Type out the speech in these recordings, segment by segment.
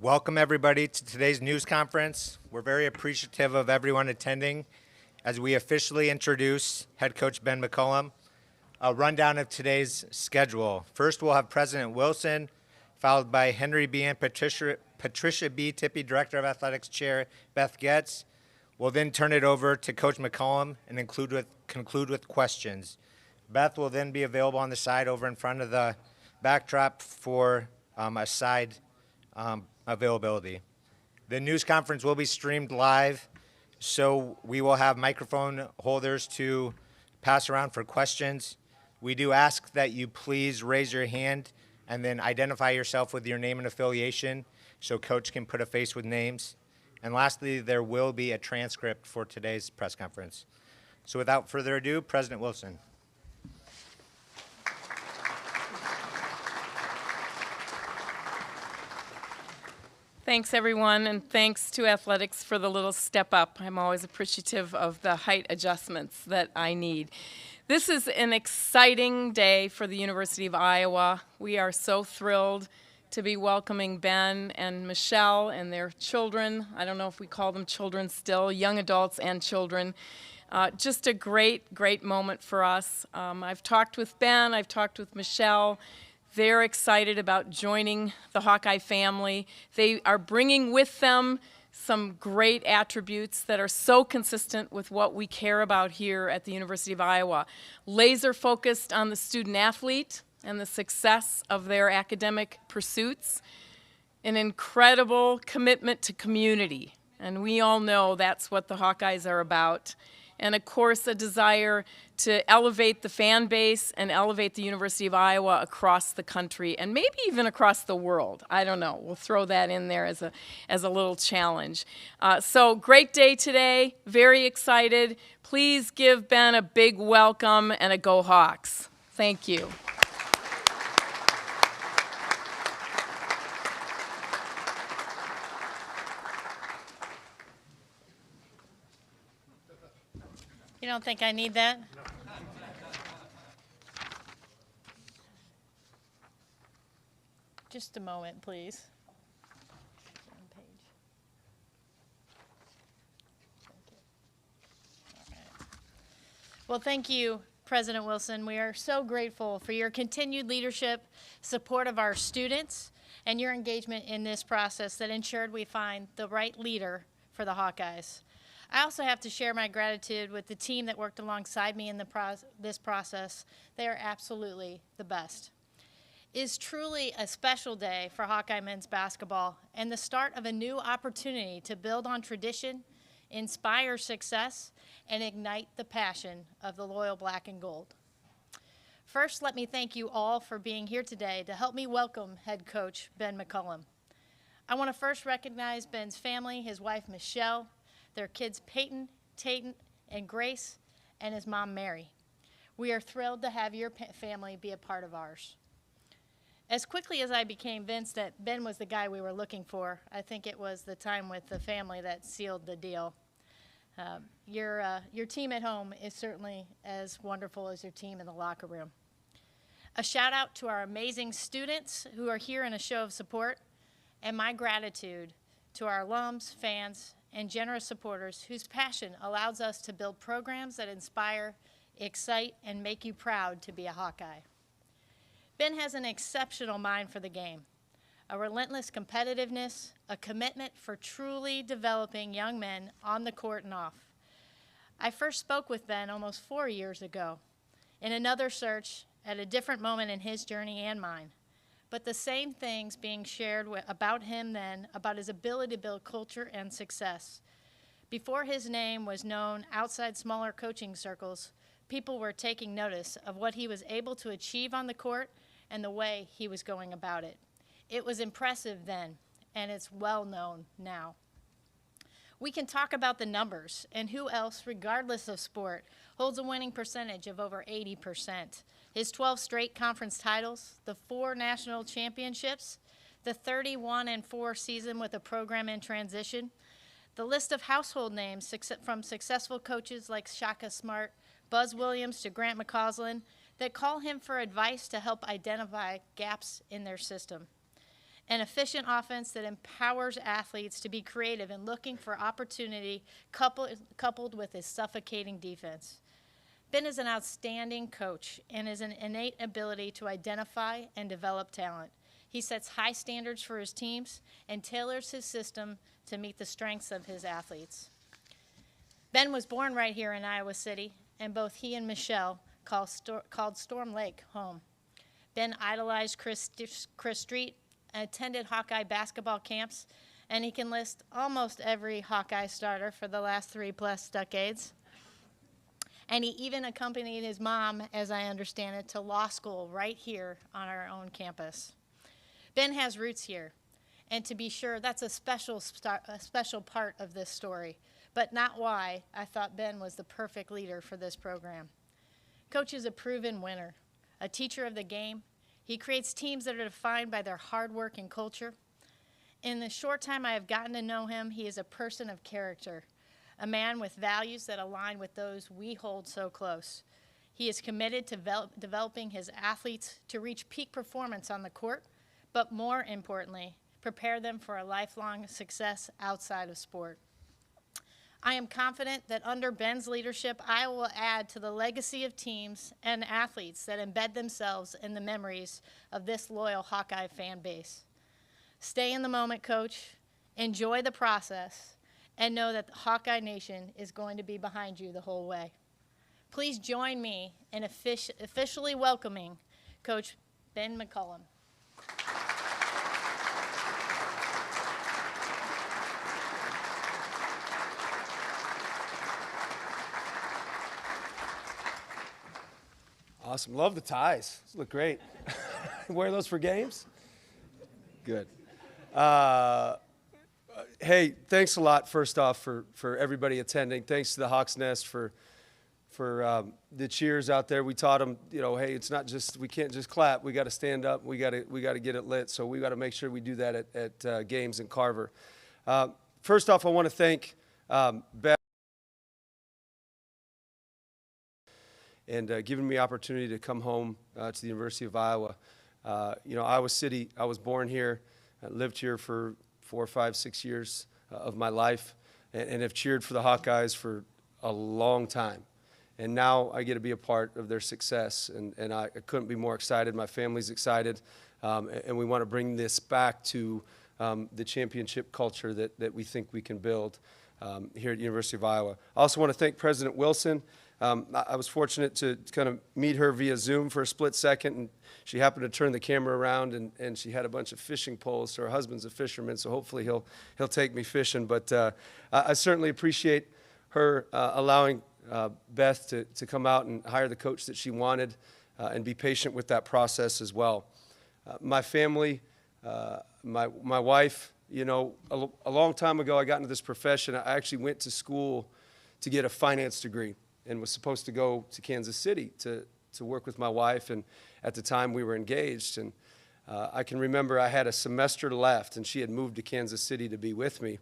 Welcome everybody to today's news conference. We're very appreciative of everyone attending as we officially introduce head coach Ben McCollum. A rundown of today's schedule. First, we'll have President Wilson, followed by Henry B. and Patricia B. Tippie, Director of Athletics Chair Beth Getz. We'll then turn it over to Coach McCollum and conclude with questions. Beth will then be available on the side over in front of the backdrop for a side availability. The news conference will be streamed live, so we will have microphone holders to pass around for questions. We do ask that you please raise your hand and then identify yourself with your name and affiliation so Coach can put a face with names. And lastly, there will be a transcript for today's press conference. So without further ado, President Wilson. Thanks, everyone, and thanks to athletics for the little step up. I'm always appreciative of the height adjustments that I need. This is an exciting day for the University of Iowa. We are so thrilled to be welcoming Ben and Michelle and their children. I don't know if we call them children still, young adults and children. Just a great, great moment for us. I've talked with Ben, I've talked with Michelle. They're excited about joining the Hawkeye family. They are bringing with them some great attributes that are so consistent with what we care about here at the University of Iowa. Laser focused on the student athlete and the success of their academic pursuits. An incredible commitment to community. And we all know that's what the Hawkeyes are about. And of course, a desire to elevate the fan base and elevate the University of Iowa across the country and maybe even across the world. I don't know. We'll throw that in there as a little challenge. So great day today. Very excited. Please give Ben a big welcome and a Go Hawks. Thank you. You don't think I need that? No. Just a moment, please. Well, thank you, President Wilson. We are so grateful for your continued leadership, support of our students, and your engagement in this process that ensured we find the right leader for the Hawkeyes. I also have to share my gratitude with the team that worked alongside me in this process. They are absolutely the best. It is truly a special day for Hawkeye men's basketball and the start of a new opportunity to build on tradition, inspire success, and ignite the passion of the loyal black and gold. First, let me thank you all for being here today to help me welcome head coach Ben McCollum. I want to first recognize Ben's family, his wife Michelle, their kids Peyton, Tatum, and Grace, and his mom Mary. We are thrilled to have your family be a part of ours. As quickly as I became convinced that Ben was the guy we were looking for, I think it was the time with the family that sealed the deal. Your team at home is certainly as wonderful as your team in the locker room. A shout out to our amazing students who are here in a show of support, and my gratitude to our alums, fans, and generous supporters whose passion allows us to build programs that inspire, excite, and make you proud to be a Hawkeye. Ben has an exceptional mind for the game, a relentless competitiveness, a commitment for truly developing young men on the court and off. I first spoke with Ben almost 4 years ago in another search at a different moment in his journey and mine. But the same things being shared about him then, about his ability to build culture and success. Before his name was known outside smaller coaching circles, people were taking notice of what he was able to achieve on the court and the way he was going about it. It was impressive then, and it's well known now. We can talk about the numbers and who else, regardless of sport, holds a winning percentage of over 80%. His 12 straight conference titles, the 4 national championships, the 31-4 season with a program in transition, the list of household names from successful coaches like Shaka Smart, Buzz Williams to Grant McCausland that call him for advice to help identify gaps in their system. An efficient offense that empowers athletes to be creative and looking for opportunity coupled with his suffocating defense. Ben is an outstanding coach and has an innate ability to identify and develop talent. He sets high standards for his teams and tailors his system to meet the strengths of his athletes. Ben was born right here in Iowa City, and both he and Michelle called Storm Lake home. Ben idolized Chris Street, attended Hawkeye basketball camps, and he can list almost every Hawkeye starter for the last 3+ decades. And he even accompanied his mom, as I understand it, to law school right here on our own campus. Ben has roots here, and to be sure, that's a special part of this story, but not why I thought Ben was the perfect leader for this program. Coach is a proven winner, a teacher of the game. He creates teams that are defined by their hard work and culture. In the short time I have gotten to know him, he is a person of character, a man with values that align with those we hold so close. He is committed to developing his athletes to reach peak performance on the court, but more importantly, prepare them for a lifelong success outside of sport. I am confident that under Ben's leadership, I will add to the legacy of teams and athletes that embed themselves in the memories of this loyal Hawkeye fan base. Stay in the moment, Coach. Enjoy the process, and know that the Hawkeye Nation is going to be behind you the whole way. Please join me in officially welcoming Coach Ben McCollum. Awesome. Love the ties. Those look great. Wear those for games? Good. Hey, thanks a lot, first off, for everybody attending. Thanks to the Hawks Nest for the cheers out there. We taught them, hey, it's not just, we can't just clap. We got to stand up. We got to get it lit. So we got to make sure we do that at games in Carver. First off, I want to thank Beth and giving me opportunity to come home to the University of Iowa. Iowa City, I was born here, lived here for 4, 5, 6 years of my life, and have cheered for the Hawkeyes for a long time. And now I get to be a part of their success, and I couldn't be more excited. My family's excited, and we want to bring this back to the championship culture that we think we can build here at the University of Iowa. I also want to thank President Wilson. I was fortunate to kind of meet her via Zoom for a split second, and she happened to turn the camera around, and she had a bunch of fishing poles. So her husband's a fisherman, so hopefully he'll take me fishing. But I certainly appreciate her allowing Beth to come out and hire the coach that she wanted, and be patient with that process as well. My family, my wife, a long time ago I got into this profession. I actually went to school to get a finance degree, and was supposed to go to Kansas City to work with my wife, and at the time we were engaged. And I can remember I had a semester left, and she had moved to Kansas City to be with me.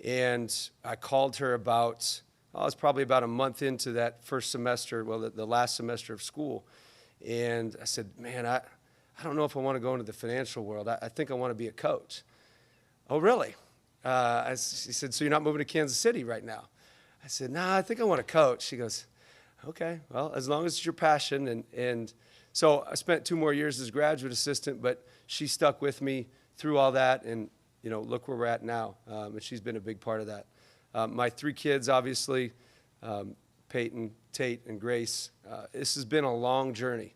And I called her it was probably about a month into that first semester, well, the last semester of school. And I said, man, I don't know if I want to go into the financial world. I think I want to be a coach. Oh, really? She said, so you're not moving to Kansas City right now? I said, nah, I think I want to coach. She goes, okay, well, as long as it's your passion. And so I spent 2 more years as graduate assistant, but she stuck with me through all that, and, look where we're at now. And she's been a big part of that. My 3 kids, obviously, Peyton, Tate, and Grace, this has been a long journey.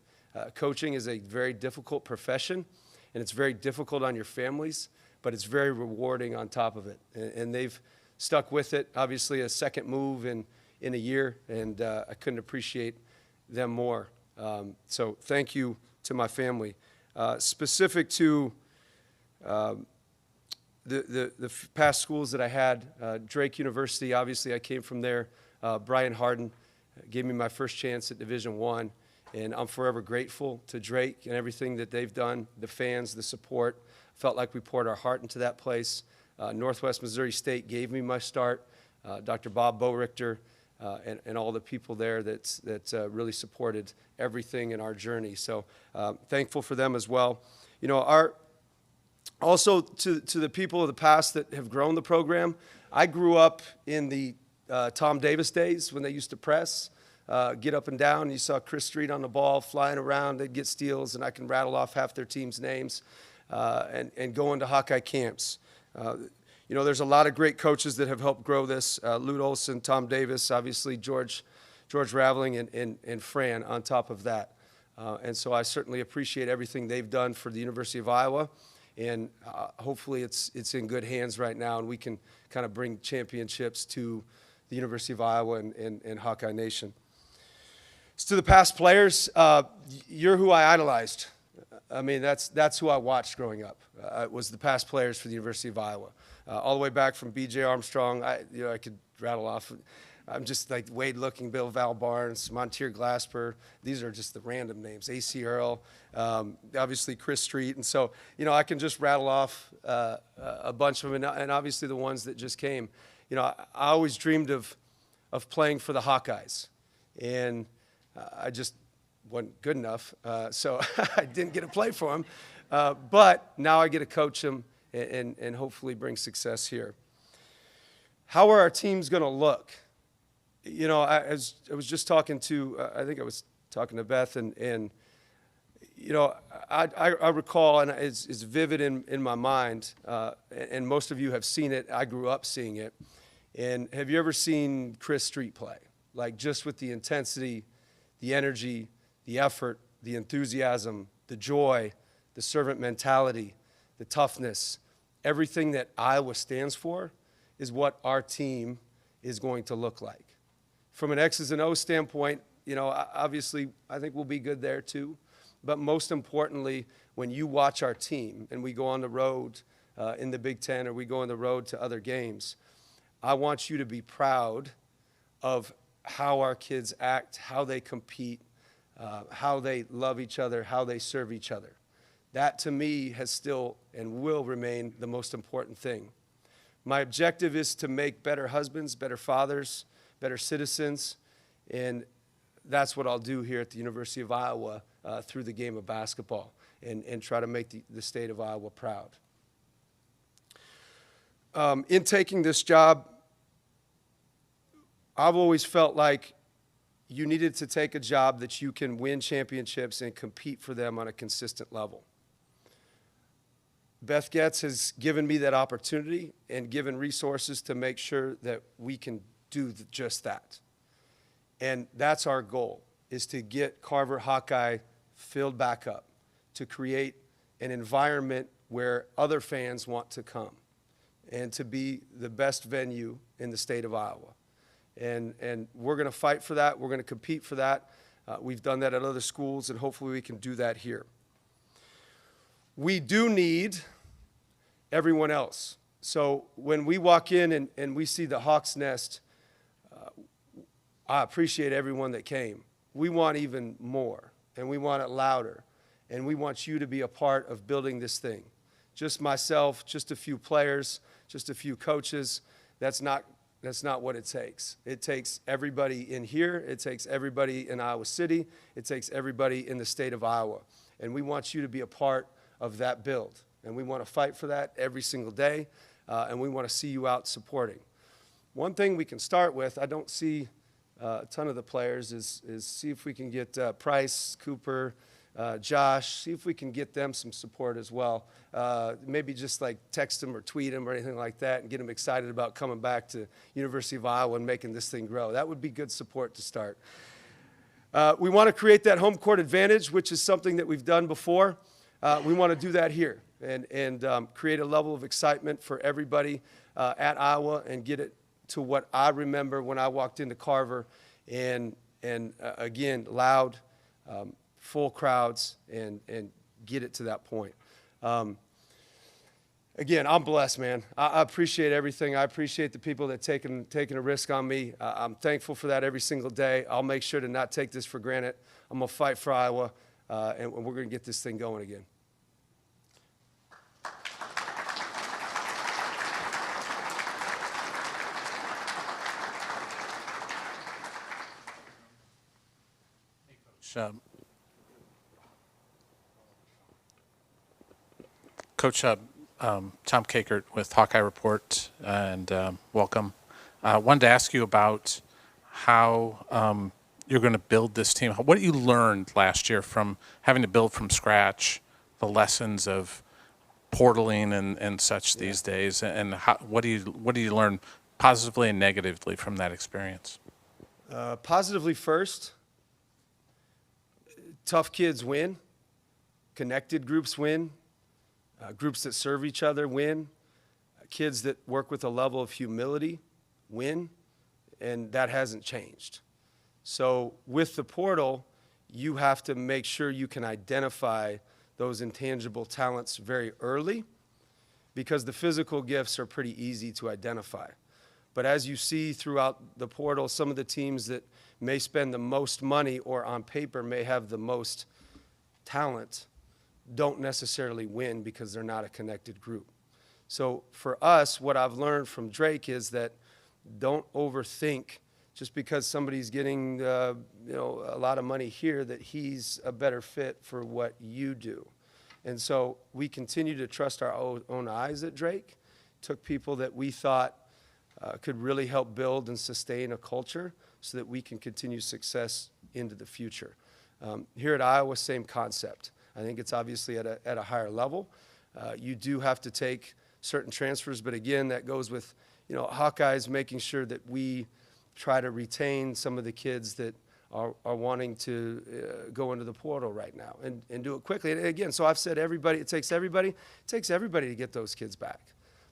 Coaching is a very difficult profession, and it's very difficult on your families, but it's very rewarding on top of it. And they've stuck with it. Obviously, a second move in a year, and I couldn't appreciate them more. So thank you to my family. Specific to the past schools that I had, Drake University, obviously I came from there. Brian Harden gave me my first chance at Division I, and I'm forever grateful to Drake and everything that they've done, the fans, the support. Felt like we poured our heart into that place. Northwest Missouri State gave me my start. Dr. Bob Borichter and all the people there that really supported everything in our journey. So thankful for them as well. Also, to the people of the past that have grown the program, I grew up in the Tom Davis days when they used to press, get up and down. You saw Chris Street on the ball, flying around. They'd get steals, and I can rattle off half their team's names, and go into Hawkeye camps. You know, there's a lot of great coaches that have helped grow this. Lute Olson, Tom Davis, obviously George Raveling, and Fran on top of that. And so I certainly appreciate everything they've done for the University of Iowa. And hopefully it's in good hands right now, and we can kind of bring championships to the University of Iowa and Hawkeye Nation. So to the past players, you're who I idolized. I mean, that's who I watched growing up. It was the past players for the University of Iowa. All the way back from B.J. Armstrong, I could rattle off. I'm just like Wade Looking, Bill Val Barnes, Montier Glasper. These are just the random names. A.C. Earl, obviously Chris Street. And so, I can just rattle off a bunch of them, and obviously the ones that just came. I always dreamed of playing for the Hawkeyes, and I just wasn't good enough, so I didn't get to play for them. But now I get to coach them and hopefully bring success here. How are our teams going to look? I was just talking to, I think I was talking to Beth, and I recall, and it's vivid in my mind, and most of you have seen it. I grew up seeing it. And have you ever seen Chris Street play? Like, just with the intensity, the energy, the effort, the enthusiasm, the joy, the servant mentality, the toughness, everything that Iowa stands for is what our team is going to look like. From an X's and O's standpoint, obviously I think we'll be good there too. But most importantly, when you watch our team and we go on the road in the Big Ten, or we go on the road to other games, I want you to be proud of how our kids act, how they compete, how they love each other, how they serve each other. That, to me, has still and will remain the most important thing. My objective is to make better husbands, better fathers, better citizens, and that's what I'll do here at the University of Iowa through the game of basketball, and try to make the state of Iowa proud. In taking this job, I've always felt like you needed to take a job that you can win championships and compete for them on a consistent level. Beth Getz has given me that opportunity and given resources to make sure that we can do just that. And that's our goal, is to get Carver Hawkeye filled back up, to create an environment where other fans want to come, and to be the best venue in the state of Iowa. And we're going to fight for that. We're going to compete for that. We've done that at other schools, and hopefully we can do that here. We do need everyone else. So when we walk in and we see the Hawk's Nest, I appreciate everyone that came. We want even more, and we want it louder, and we want you to be a part of building this thing. Just myself, just a few players, just a few coaches, that's not what it takes. It takes everybody in here. It takes everybody in Iowa City. It takes everybody in the state of Iowa. And we want you to be a part of that build. And we want to fight for that every single day. And we want to see you out supporting. One thing we can start with, I don't see a ton of the players, is see if we can get Price, Cooper, Josh, see if we can get them some support as well. Maybe just like text them or tweet them or anything like that, and get them excited about coming back to University of Iowa and making this thing grow. That would be good support to start. We want to create that home court advantage, which is something that we've done before. We want to do that here and create a level of excitement for everybody at Iowa, and get it to what I remember when I walked into Carver, and again, loud, full crowds, and get it to that point. Again, I'm blessed, man. I appreciate everything. I appreciate the people that taken a risk on me. I'm thankful for that every single day. I'll make sure to not take this for granted. I'm going to fight for Iowa, and we're going to get this thing going again. Coach, Tom Kakert with Hawkeye Report, and welcome. I wanted to ask you about how you're going to build this team. What you learned last year from having to build from scratch, the lessons of portaling and such these days, and what do you learn positively and negatively from that experience? Positively first, tough kids win, connected groups win, groups that serve each other win, kids that work with a level of humility win, and that hasn't changed. So with the portal, you have to make sure you can identify those intangible talents very early, because the physical gifts are pretty easy to identify. But as you see throughout the portal, some of the teams that may spend the most money or on paper may have the most talent don't necessarily win because they're not a connected group. So for us, what I've learned from Drake is that don't overthink just because somebody's getting a lot of money here that he's a better fit for what you do. And so we continue to trust our own eyes at Drake, took people that we thought could really help build and sustain a culture so that we can continue success into the future. Here at Iowa, same concept. I think it's obviously at a higher level. You do have to take certain transfers, but again, that goes with Hawkeyes making sure that we try to retain some of the kids that are wanting to go into the portal right now and do it quickly. And again, so I've said it takes everybody to get those kids back.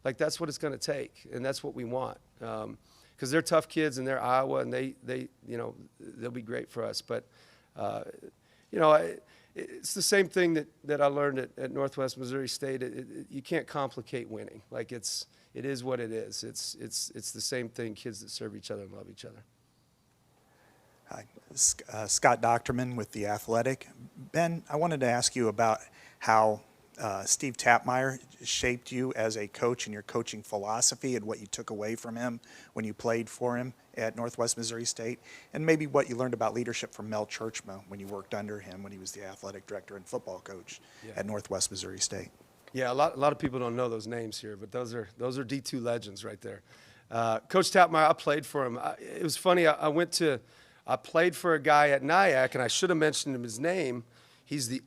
Like, that's what it's going to take, and that's what we want. Because they're tough kids, and they're Iowa, and they'll be great for us. But it's the same thing that I learned at Northwest Missouri State. You can't complicate winning. Like, it is what it is. It's the same thing. Kids that serve each other and love each other. Hi, Scott Docterman with The Athletic. Ben, I wanted to ask you about how Steve Tapmeyer shaped you as a coach and your coaching philosophy and what you took away from him when you played for him at Northwest Missouri State, and maybe what you learned about leadership from Mel Churchma when you worked under him when he was the athletic director and football coach at Northwest Missouri State. Yeah, a lot of people don't know those names here, but those are D2 legends right there. Coach Tapmeyer, I played for him. It was funny. I played for a guy at Nyack, and I should have mentioned him his name. He's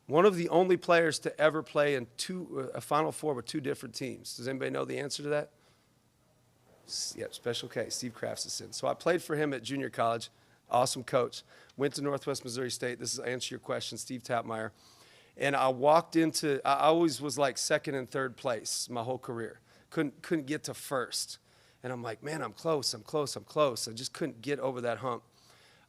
one of the only players to ever play in a Final Four with two different teams. Does anybody know the answer to that? Yeah, Special K, Steve Craftsison. So I played for him at junior college. Awesome coach. Went to Northwest Missouri State. This is answer your question, Steve Tapmeyer. And I always was like second and third place my whole career. Couldn't get to first. And I'm like, man, I'm close. I just couldn't get over that hump.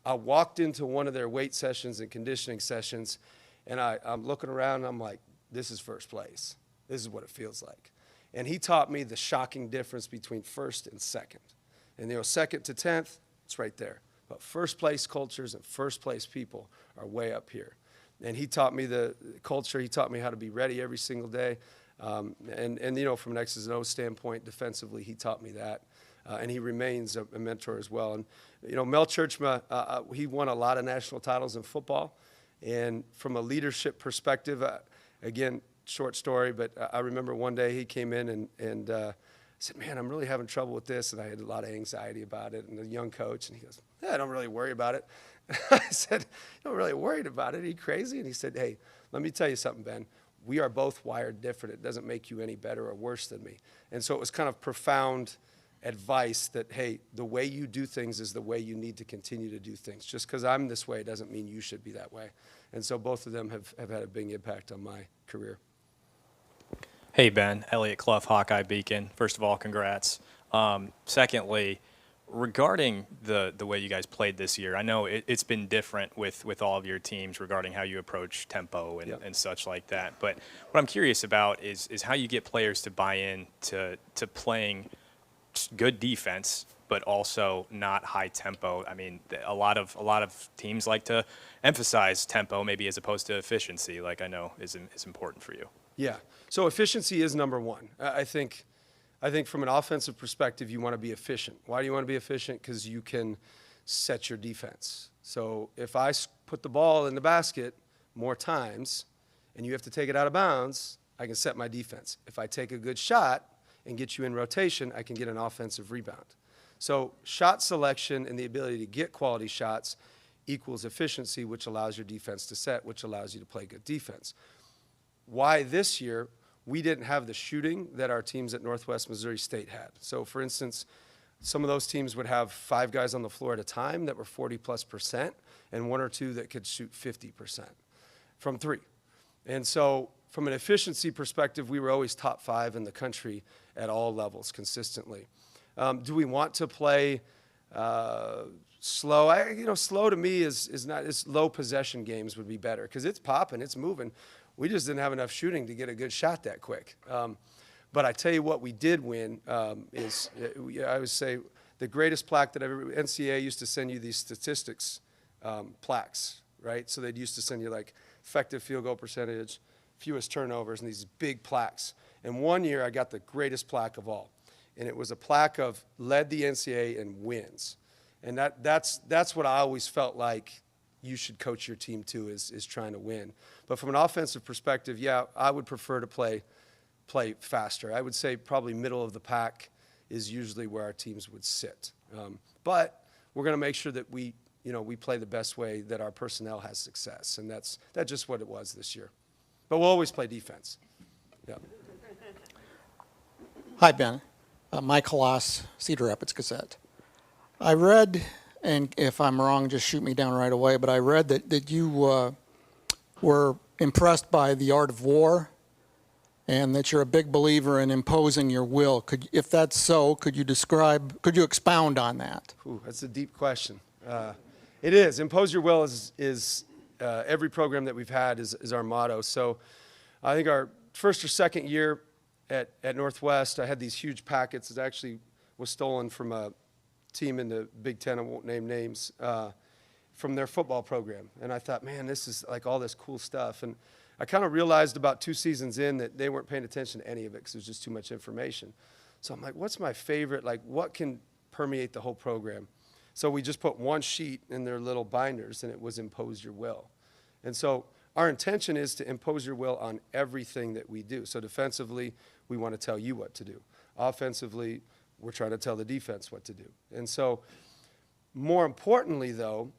I walked into one of their weight sessions and conditioning sessions, and I'm looking around, and I'm like, this is first place. This is what it feels like. And he taught me the shocking difference between first and second. And, second to 10th, it's right there. But first place cultures and first place people are way up here. And he taught me the culture. He taught me how to be ready every single day. From an X's and O's standpoint, defensively, he taught me that. And he remains a mentor as well. And, Mel Churchma, he won a lot of national titles in football. And from a leadership perspective, again, short story, but I remember one day he came in and said, man, I'm really having trouble with this. And I had a lot of anxiety about it. And the young coach, and he goes, I don't really worry about it. And I said, you're not really worried about it? Are you crazy? And he said, hey, let me tell you something, Ben. We are both wired different. It doesn't make you any better or worse than me. And so it was kind of profound advice that, hey, the way you do things is the way you need to continue to do things. Just because I'm this way doesn't mean you should be that way. And so both of them have had a big impact on my career. Hey, Ben. Elliot Clough, Hawkeye Beacon. First of all, congrats. Secondly, regarding the way you guys played this year, I know it's been different with all of your teams regarding how you approach tempo and such like that. But what I'm curious about is how you get players to buy in to playing good defense, but also not high tempo. I mean, a lot of teams like to emphasize tempo maybe as opposed to efficiency, like I know is important for you. Yeah. So efficiency is number one. I think from an offensive perspective, you want to be efficient. Why do you want to be efficient? Because you can set your defense. So if I put the ball in the basket more times and you have to take it out of bounds, I can set my defense. If I take a good shot and get you in rotation, I can get an offensive rebound. So shot selection and the ability to get quality shots equals efficiency, which allows your defense to set, which allows you to play good defense. Why this year we didn't have the shooting that our teams at Northwest Missouri State had. So for instance, some of those teams would have 5 guys on the floor at a time that were 40+%, and 1 or 2 that could shoot 50% from 3. And so from an efficiency perspective, we were always top 5 in the country at all levels consistently. Do we want to play slow? Slow to me is not, it's low possession games would be better because it's popping, it's moving. We just didn't have enough shooting to get a good shot that quick. But I tell you what we did win is, I would say, the greatest plaque that NCAA used to send you these statistics plaques, right? So they'd used to send you like effective field goal percentage, fewest turnovers, and these big plaques. And one year I got the greatest plaque of all. And it was a plaque of led the NCAA in wins. And that's what I always felt like you should coach your team to is trying to win. But from an offensive perspective, yeah, I would prefer to play faster. I would say probably middle of the pack is usually where our teams would sit. But we're going to make sure that we play the best way that our personnel has success. And that's just what it was this year. But we'll always play defense. Yeah. Hi, Ben. Mike Halas, Cedar Rapids Gazette. I read, and if I'm wrong, just shoot me down right away, but I read that you were impressed by the art of war and that you're a big believer in imposing your will. If that's so, could you expound on that? Ooh, that's a deep question. It is. Impose your will is every program that we've had is our motto. So I think our first or second year at Northwest, I had these huge packets. It actually was stolen from a team in the Big Ten, I won't name names, from their football program. And I thought, man, this is like all this cool stuff. And I kind of realized about 2 seasons in that they weren't paying attention to any of it because it was just too much information. So I'm like, what's my favorite? Like, what can permeate the whole program? So we just put one sheet in their little binders, and it was impose your will. And so our intention is to impose your will on everything that we do. So defensively, we want to tell you what to do. Offensively, we're trying to tell the defense what to do. And so more importantly, though,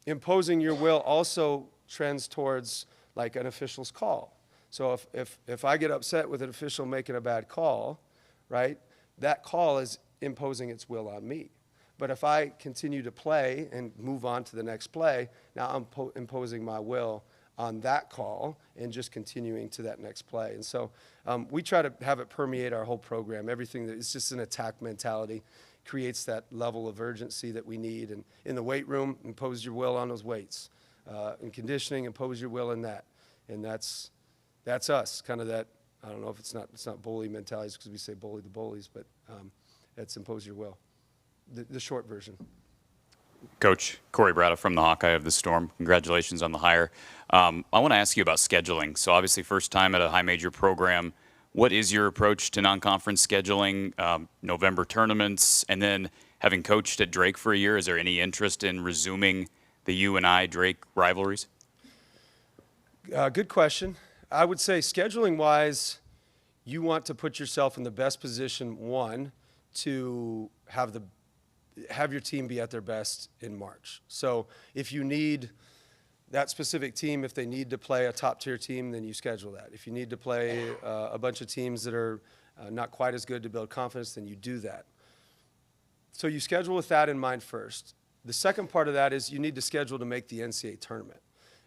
imposing your will also trends towards like an official's call. So if I get upset with an official making a bad call, right, that call is imposing its will on me. But if I continue to play and move on to the next play, now I'm imposing my will on that call and just continuing to that next play. And so we try to have it permeate our whole program. Everything that is just an attack mentality creates that level of urgency that we need. And in the weight room, impose your will on those weights. In conditioning, impose your will in that. And that's us, kind of that, I don't know if it's not bully mentality because we say bully the bullies, but that's impose your will. The short version. Coach, Corey Brada from the Hawkeye of the Storm. Congratulations on the hire. I want to ask you about scheduling. So obviously first time at a high major program. What is your approach to non-conference scheduling, November tournaments, and then having coached at Drake for a year, is there any interest in resuming the UNI-Drake rivalries? Good question. I would say scheduling-wise, you want to put yourself in the best position, one, to have your team be at their best in March. So if you need that specific team, if they need to play a top-tier team, then you schedule that. If you need to play a bunch of teams that are not quite as good to build confidence, then you do that. So you schedule with that in mind first. The second part of that is you need to schedule to make the NCAA tournament.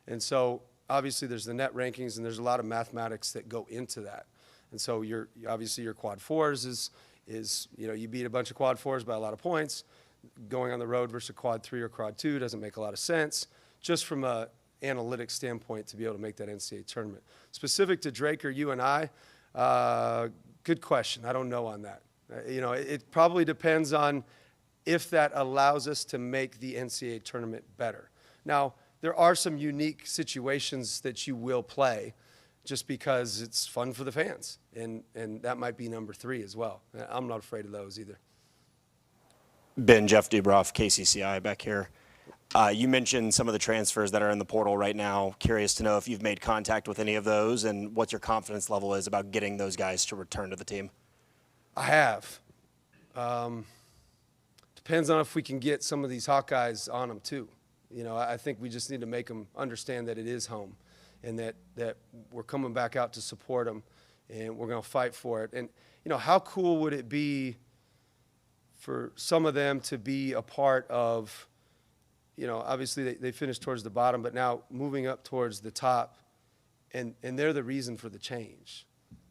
And so obviously there's the net rankings, and there's a lot of mathematics that go into that. And so obviously your quad fours is you beat a bunch of quad fours by a lot of points. Going on the road versus a quad 3 or quad 2 doesn't make a lot of sense, just from an analytic standpoint to be able to make that NCAA tournament. Specific to Drake or UNI, good question. I don't know on that. It probably depends on if that allows us to make the NCAA tournament better. Now, there are some unique situations that you will play just because it's fun for the fans, and that might be number 3 as well. I'm not afraid of those either. Ben, Jeff Dubroff, KCCI back here. You mentioned some of the transfers that are in the portal right now. Curious to know if you've made contact with any of those and what your confidence level is about getting those guys to return to the team. I have. Depends on if we can get some of these Hawkeyes on them too. You know, I think we just need to make them understand that it is home and that we're coming back out to support them and we're going to fight for it. And, you know, how cool would it be for some of them to be a part of, you know, obviously they finished towards the bottom, but now moving up towards the top, and they're the reason for the change.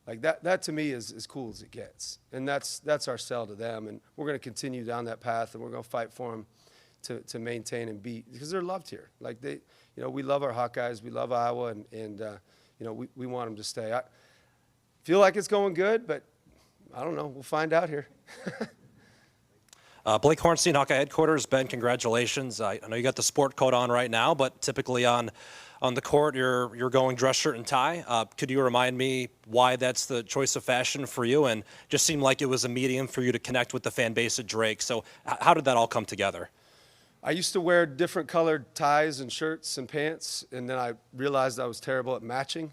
Like that to me is as cool as it gets. And that's our sell to them. And we're going to continue down that path, and we're going to fight for them to maintain and beat, because they're loved here. Like you know, we love our Hawkeyes, we love Iowa, and you know, we want them to stay. I feel like it's going good, but I don't know. We'll find out here. Blake Hornstein, Hawkeye headquarters. Ben, congratulations. I know you got the sport coat on right now, but typically on the court, you're going dress shirt and tie. Could you remind me why that's the choice of fashion for you? And just seemed like it was a medium for you to connect with the fan base at Drake. So how did that all come together? I used to wear different colored ties and shirts and pants, and then I realized I was terrible at matching.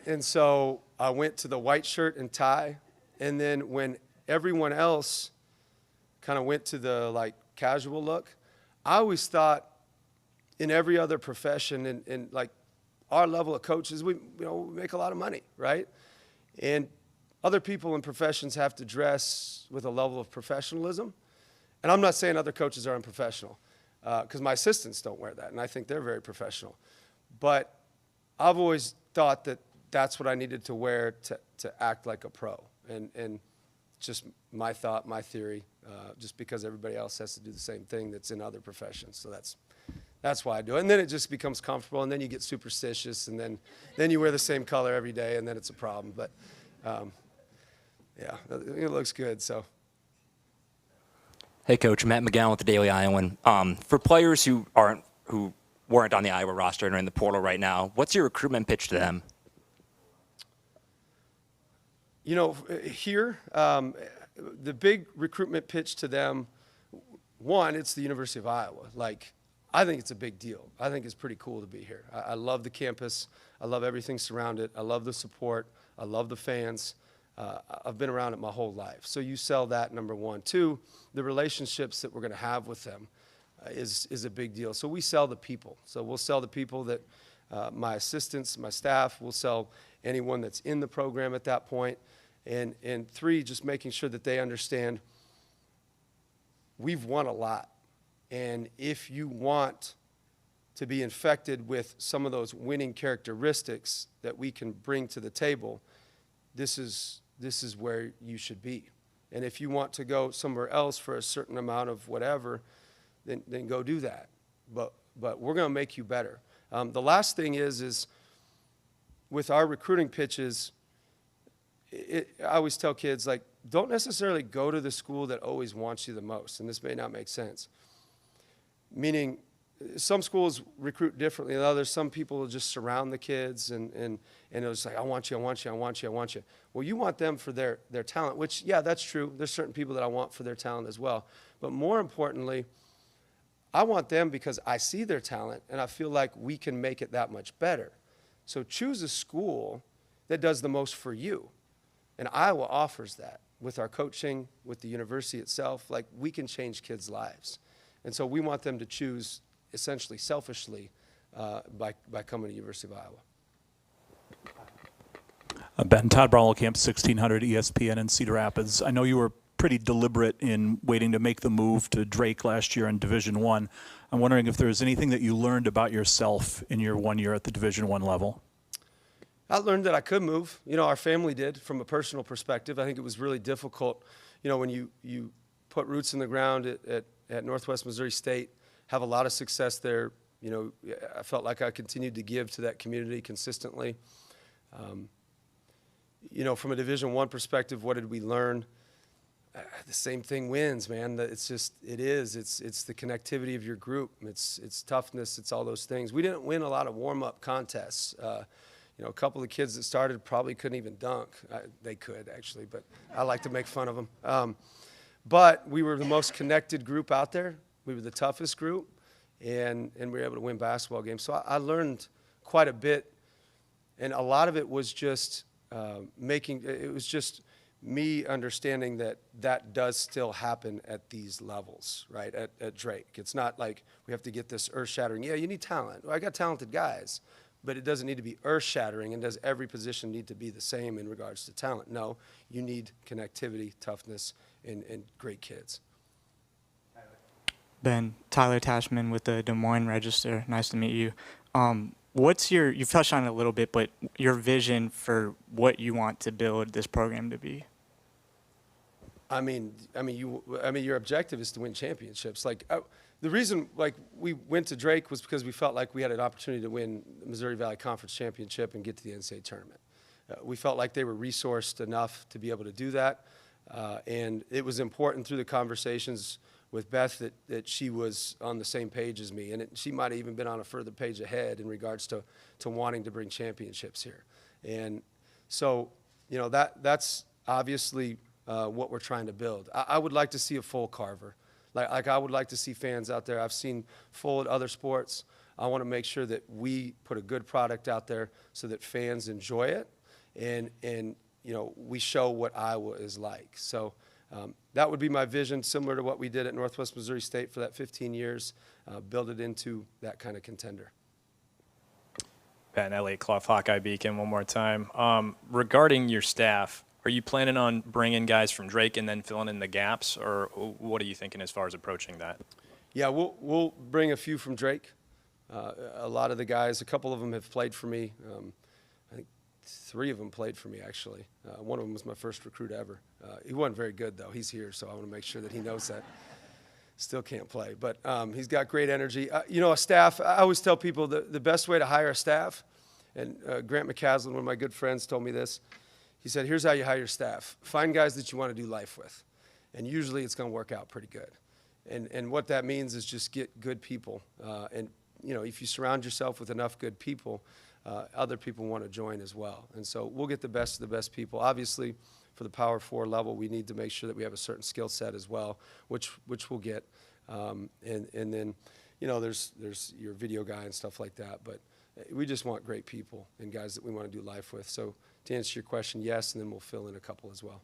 And so I went to the white shirt and tie. And then when everyone else kind of went to the like casual look, I always thought in every other profession and like our level of coaches, we make a lot of money, right? And other people in professions have to dress with a level of professionalism. And I'm not saying other coaches are unprofessional, because my assistants don't wear that, and I think they're very professional. But I've always thought that that's what I needed to wear to act like a pro. And just my thought, my theory, just because everybody else has to do the same thing that's in other professions. So that's why I do it. And then it just becomes comfortable, and then you get superstitious, and then you wear the same color every day, and then it's a problem. But yeah, it looks good. So. Hey, Coach, Matt McGowan with the Daily Iowan. For players who weren't on the Iowa roster and are in the portal right now, what's your recruitment pitch to them? You know, here, the big recruitment pitch to them, one, it's the University of Iowa. Like, I think it's a big deal. I think it's pretty cool to be here. I love the campus. I love everything surrounded. I love the support. I love the fans. I've been around it my whole life. So you sell that, number one. Two, the relationships that we're going to have with them is a big deal. So we sell the people. So we'll sell the people that my assistants, my staff, will sell anyone that's in the program at that point. And three, just making sure that they understand we've won a lot. And if you want to be infected with some of those winning characteristics that we can bring to the table, this is where you should be. And if you want to go somewhere else for a certain amount of whatever, then go do that. But we're going to make you better. The last thing is with our recruiting pitches, I always tell kids, like, don't necessarily go to the school that always wants you the most. And this may not make sense. Meaning, some schools recruit differently than others. Some people will just surround the kids and it's like, I want you, I want you, I want you, I want you. Well, you want them for their talent, which, yeah, that's true. There's certain people that I want for their talent as well. But more importantly, I want them because I see their talent and I feel like we can make it that much better. So choose a school that does the most for you. And Iowa offers that with our coaching, with the university itself. Like, we can change kids' lives. And so we want them to choose essentially selfishly by coming to the University of Iowa. Ben, Todd Brownell, Camp 1600 ESPN in Cedar Rapids. I know you were pretty deliberate in waiting to make the move to Drake last year in Division I. I'm wondering if there's anything that you learned about yourself in your 1 year at the Division I level. I learned that I could move. You know, our family did from a personal perspective. I think it was really difficult, you know, when you put roots in the ground at Northwest Missouri State, have a lot of success there. You know, I felt like I continued to give to that community consistently. You know, from a Division I perspective, what did we learn? The same thing wins, man. It's just, it's the connectivity of your group. It's toughness. It's all those things. We didn't win a lot of warm-up contests. You know, a couple of the kids that started probably couldn't even dunk. They could, actually, but I like to make fun of them. But we were the most connected group out there, We were the toughest group, and we were able to win basketball games. So I learned quite a bit, and a lot of it was just it was just me understanding that that does still happen at these levels, right, at Drake. It's not like we have to get this earth-shattering. Yeah, you need talent. Well, I got talented guys, but it doesn't need to be earth-shattering, and does every position need to be the same in regards to talent? No, you need connectivity, toughness, and great kids. Ben, Tyler Tashman with the Des Moines Register. Nice to meet you. What's you've touched on it a little bit, but your vision for what you want to build this program to be? I mean, your objective is to win championships. Like, the reason, like, we went to Drake was because we felt like we had an opportunity to win the Missouri Valley Conference Championship and get to the NCAA tournament. We felt like they were resourced enough to be able to do that, and it was important through the conversations with Beth that she was on the same page as me, and she might have even been on a further page ahead in regards to wanting to bring championships here. And so, you know, that's obviously what we're trying to build. I would like to see a full Carver. Like I would like to see fans out there. I've seen full at other sports. I want to make sure that we put a good product out there so that fans enjoy it, and you know, we show what Iowa is like. So that would be my vision, similar to what we did at Northwest Missouri State for that 15 years, build it into that kind of contender. Ben, Elliott Clough, Hawkeye Beacon, one more time. Regarding your staff, are you planning on bringing guys from Drake and then filling in the gaps, or what are you thinking as far as approaching that? Yeah, we'll bring a few from Drake. A lot of the guys, a couple of them have played for me. I think 3 of them played for me, actually. One of them was my first recruit ever. He wasn't very good, though. He's here, so I want to make sure that he knows that. Still can't play, but he's got great energy. You know, a staff, I always tell people the best way to hire a staff, and Grant McCaslin, one of my good friends, told me this. He said, here's how you hire staff. Find guys that you want to do life with, and usually it's going to work out pretty good. And what that means is just get good people. And, you know, if you surround yourself with enough good people, other people want to join as well. And so we'll get the best of the best people. Obviously, for the Power 4 level, we need to make sure that we have a certain skill set as well, which we'll get. And then, you know, there's your video guy and stuff like that. But we just want great people and guys that we want to do life with. So to answer your question, yes, and then we'll fill in a couple as well.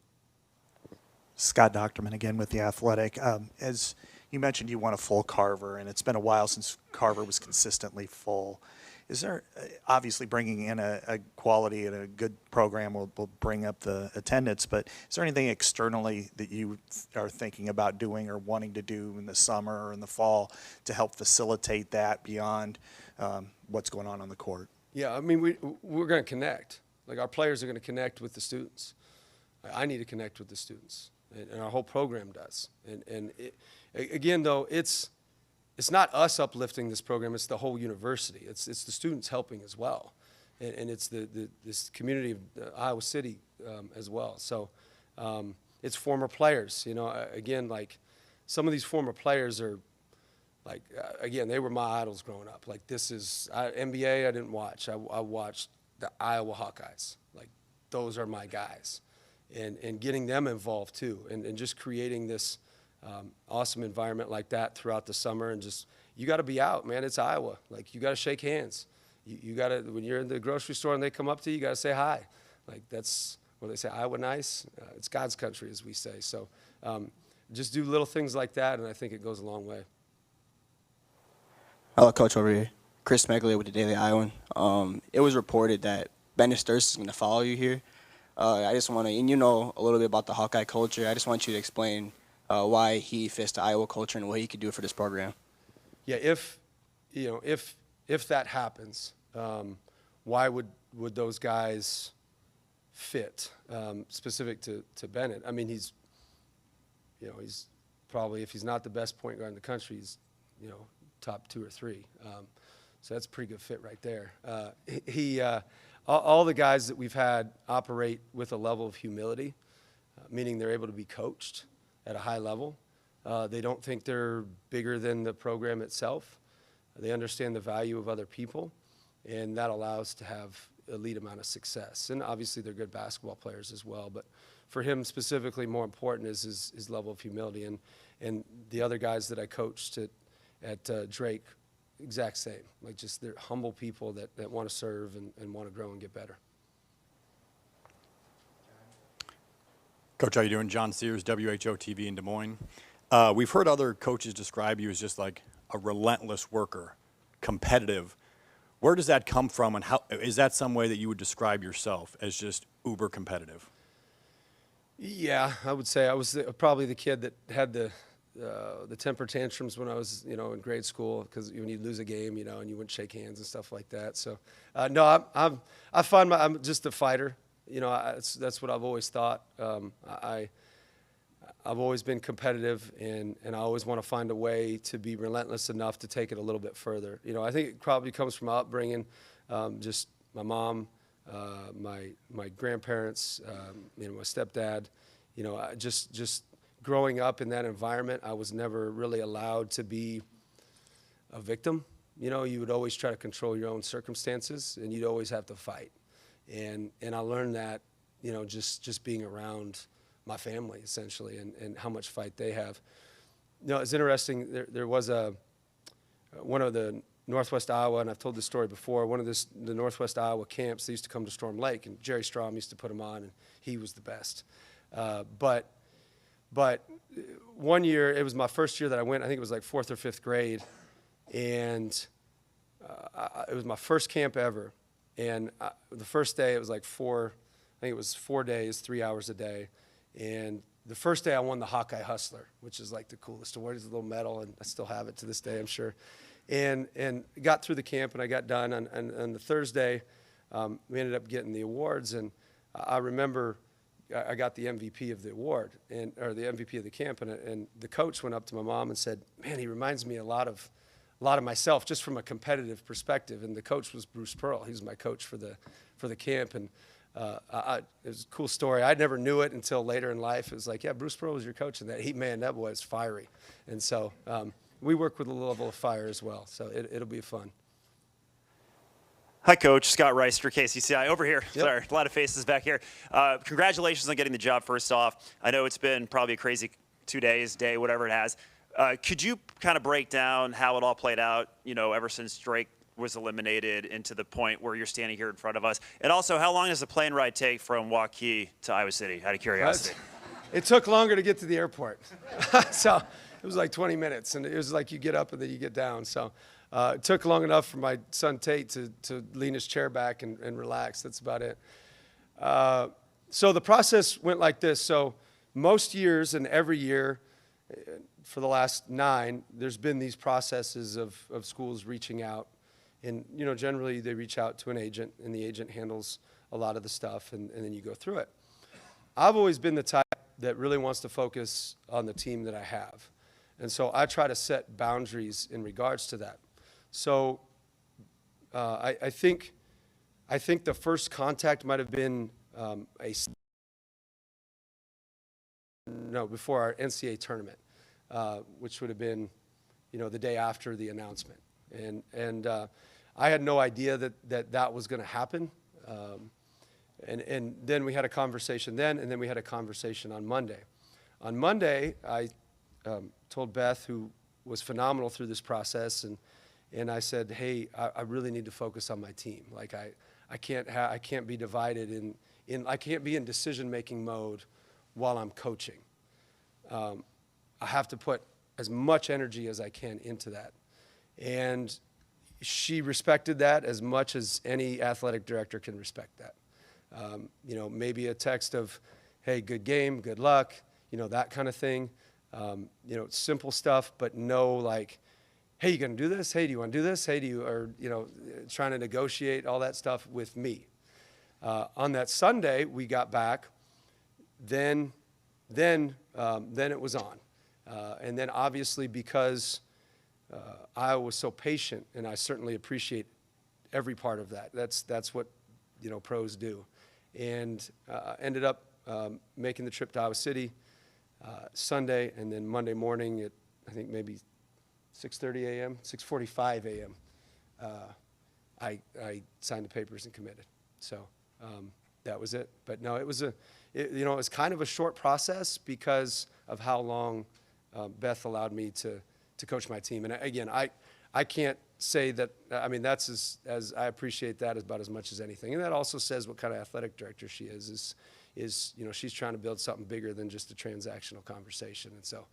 Scott Docterman again with The Athletic. As you mentioned, you want a full Carver, and it's been a while since Carver was consistently full. Is there, obviously bringing in a quality and a good program will bring up the attendance, but is there anything externally that you are thinking about doing or wanting to do in the summer or in the fall to help facilitate that beyond what's going on the court? Yeah, I mean, we're going to connect. Like, our players are going to connect with the students. I need to connect with the students, and our whole program does. And again, though, it's not us uplifting this program, it's the whole university. It's the students helping as well. And it's this community of Iowa City as well. So it's former players. You know, again, like, some of these former players are, like, again, they were my idols growing up. Like, this is, NBA I didn't watch. I watched the Iowa Hawkeyes. Like, those are my guys. And getting them involved too, and just creating this awesome environment like that throughout the summer, and just, you got to be out, man. It's Iowa. Like, you got to shake hands. You got to, when you're in the grocery store and they come up to you, you got to say hi. Like, that's what they say, Iowa nice. It's God's country, as we say. So just do little things like that, and I think it goes a long way. Hello, Coach, over here. Chris Meglia with the Daily Iowan. It was reported that Ben Sturst is going to follow you here. I just want to, and you know a little bit about the Hawkeye culture. I just want you to explain why he fits the Iowa culture and what he could do for this program. Yeah, if that happens, why would those guys fit specific to Bennett? I mean, he's probably, if he's not the best point guard in the country, he's, top 2 or 3. So that's a pretty good fit right there. All the guys that we've had operate with a level of humility, meaning they're able to be coached at a high level. They don't think they're bigger than the program itself. They understand the value of other people, and that allows to have elite amount of success. And obviously they're good basketball players as well, but for him specifically, more important is his level of humility. And And the other guys that I coached at Drake, exact same. Like, just they're humble people that want to serve and want to grow and get better. Coach, how you doing? John Sears, WHO-TV in Des Moines. We've heard other coaches describe you as just like a relentless worker, competitive. Where does that come from, and how is that some way that you would describe yourself as just uber competitive? Yeah, I would say I was probably the kid that had the temper tantrums when I was, in grade school, because when you lose a game, and you wouldn't shake hands and stuff like that. So, no, I find I'm just a fighter. That's what I've always thought. I've always been competitive, and I always want to find a way to be relentless enough to take it a little bit further. I think it probably comes from upbringing, just my mom, my grandparents, my stepdad. Just growing up in that environment, I was never really allowed to be a victim. You would always try to control your own circumstances, and you'd always have to fight. And I learned that, just being around my family, essentially, and how much fight they have. It's interesting. There was one of the Northwest Iowa, and I've told this story before, one of the Northwest Iowa camps, they used to come to Storm Lake, and Jerry Strom used to put them on, and he was the best. But one year, it was my first year that I went, I think it was like 4th or 5th grade, and it was my first camp ever. And the first day, it was like I think it was 4 days, 3 hours a day. And the first day I won the Hawkeye Hustler, which is like the coolest award. It's a little medal, and I still have it to this day, I'm sure. And got through the camp, and I got done. On the Thursday, we ended up getting the awards, and I remember I got the MVP of the award, or the MVP of the camp, and the coach went up to my mom and said, "Man, he reminds me a lot of myself, just from a competitive perspective." And the coach was Bruce Pearl. He was my coach for the camp, and it was a cool story. I never knew it until later in life. It was like, yeah, Bruce Pearl was your coach, and that boy is fiery. And so we work with a level of fire as well, so it'll be fun. Hi, Coach. Scott Rice for KCCI. Over here. Yep. Sorry, a lot of faces back here. Congratulations on getting the job, first off. I know it's been probably a crazy 2 days, day, whatever it has. Could you kind of break down how it all played out, ever since Drake was eliminated into the point where you're standing here in front of us? And also, how long does the plane ride take from Waukee to Iowa City, out of curiosity? It took longer to get to the airport. So it was like 20 minutes, and it was like you get up and then you get down. So it took long enough for my son Tate to lean his chair back and relax. That's about it. So the process went like this. So most years and every year for the last 9, there's been these processes of schools reaching out. And, generally they reach out to an agent, and the agent handles a lot of the stuff, and then you go through it. I've always been the type that really wants to focus on the team that I have. And so I try to set boundaries in regards to that. So I think the first contact might have been before our NCAA tournament, which would have been, the day after the announcement. And I had no idea that was going to happen. And then we had a conversation then, and then we had a conversation on Monday. On Monday, I told Beth, who was phenomenal through this process, and I said, hey, I really need to focus on my team. Like I can't be divided I can't be in decision-making mode while I'm coaching. I have to put as much energy as I can into that. And she respected that as much as any athletic director can respect that. Maybe a text of, hey, good game, good luck, that kind of thing. Simple stuff, but no like, hey, you gonna do this? Hey, do you wanna do this? Hey, trying to negotiate all that stuff with me. On that Sunday, we got back, then it was on. And then obviously because I was so patient, and I certainly appreciate every part of that. That's what pros do, and ended up making the trip to Iowa City Sunday, and then Monday morning at I think maybe 6:30 a.m., 6:45 a.m. I signed the papers and committed. So that was it. But no, it was it was kind of a short process because of how long Beth allowed me to coach my team. And again, I can't say that, I mean, that's as I appreciate that about as much as anything. And that also says what kind of athletic director she is, you know, she's trying to build something bigger than just a transactional conversation. And so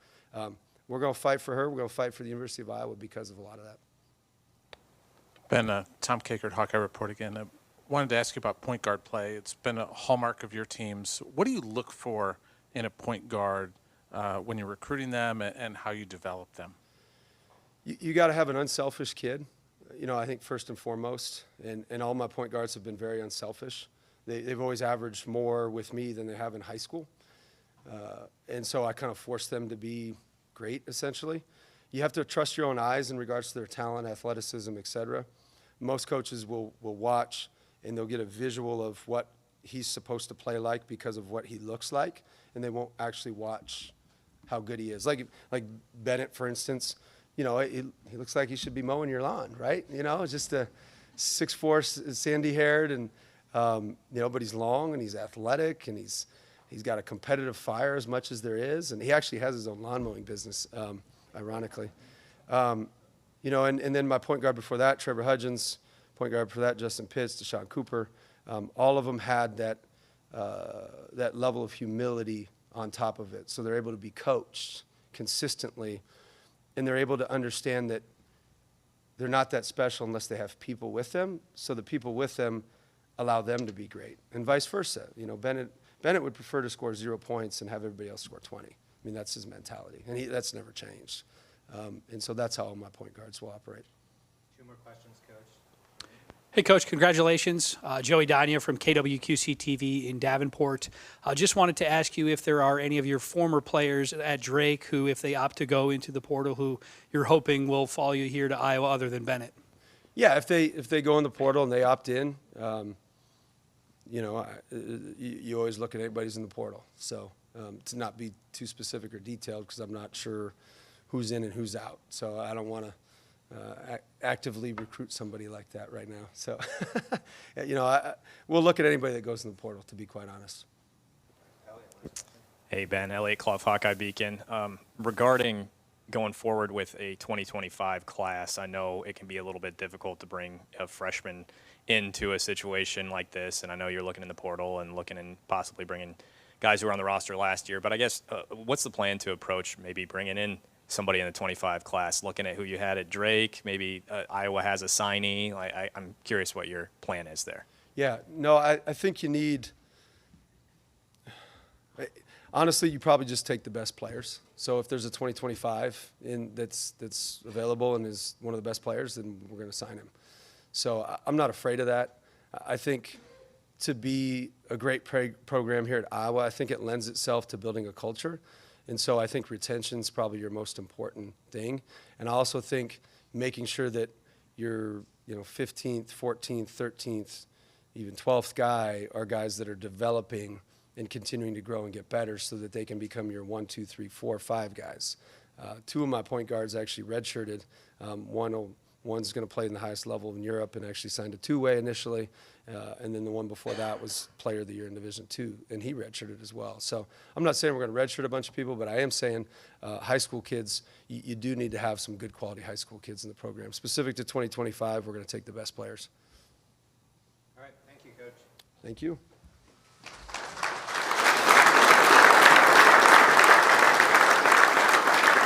we're going to fight for her. We're going to fight for the University of Iowa because of a lot of that. Ben, Tom Kakert, Hawkeye Report again. I wanted to ask you about point guard play. It's been a hallmark of your teams. What do you look for in a point guard when you're recruiting them and how you develop them? You got to have an unselfish kid, you know, I think first and foremost. And all my point guards have been very unselfish. They've always averaged more with me than they have in high school. And so I kind of force them to be great, essentially. You have to trust your own eyes in regards to their talent, athleticism, et cetera. Most coaches will watch and they'll get a visual of what he's supposed to play like because of what he looks like, and they won't actually watch how good he is. Like Bennett, for instance, you know, he looks like he should be mowing your lawn, right? You know, just a 6'4", sandy-haired, and you know, but he's long and he's athletic and he's got a competitive fire as much as there is, and he actually has his own lawn mowing business, ironically. You know, and then my point guard before that, Trevor Hudgens, point guard before that, Justin Pitts, Deshaun Cooper, all of them had that level of humility on top of it. So they're able to be coached consistently, and they're able to understand that they're not that special unless they have people with them. So the people with them allow them to be great, and vice versa. You know, Bennett would prefer to score 0 points and have everybody else score 20. I mean, that's his mentality, and that's never changed. And so that's how all my point guards will operate. 2 more questions, Coach. Hey, Coach, congratulations. Joey Dania from KWQC-TV in Davenport. Just wanted to ask you if there are any of your former players at Drake who, if they opt to go into the portal, who you're hoping will follow you here to Iowa other than Bennett. Yeah, if they go in the portal and they opt in, you know, you always look at anybody's in the portal. So to not be too specific or detailed, because I'm not sure who's in and who's out. So I don't want to actively recruit somebody like that right now. So, you know, we'll look at anybody that goes in the portal, to be quite honest. Hey, Ben, Elliot Clough, Hawkeye Beacon. Regarding going forward with a 2025 class, I know it can be a little bit difficult to bring a freshman into a situation like this, and I know you're looking in the portal and looking and possibly bringing guys who were on the roster last year, but I guess what's the plan to approach maybe bringing in somebody in the 25 class, looking at who you had at Drake, maybe Iowa has a signee? I'm curious what your plan is there. Yeah, no, I think you need, honestly, you probably just take the best players. So if there's a 2025 that's available and is one of the best players, then we're going to sign him. So I'm not afraid of that. I think to be a great program here at Iowa, I think it lends itself to building a culture. And so I think retention is probably your most important thing. And I also think making sure that your 15th, 14th, 13th, even 12th guy are guys that are developing and continuing to grow and get better so that they can become your 1, 2, 3, 4, 5 guys. 2 of my point guards actually redshirted. One's going to play in the highest level in Europe and actually signed a 2-way initially. And then the one before that was Player of the Year in Division II, and he redshirted as well. So I'm not saying we're going to redshirt a bunch of people, but I am saying high school kids, you do need to have some good quality high school kids in the program. Specific to 2025, we're going to take the best players. All right. Thank you, Coach. Thank you.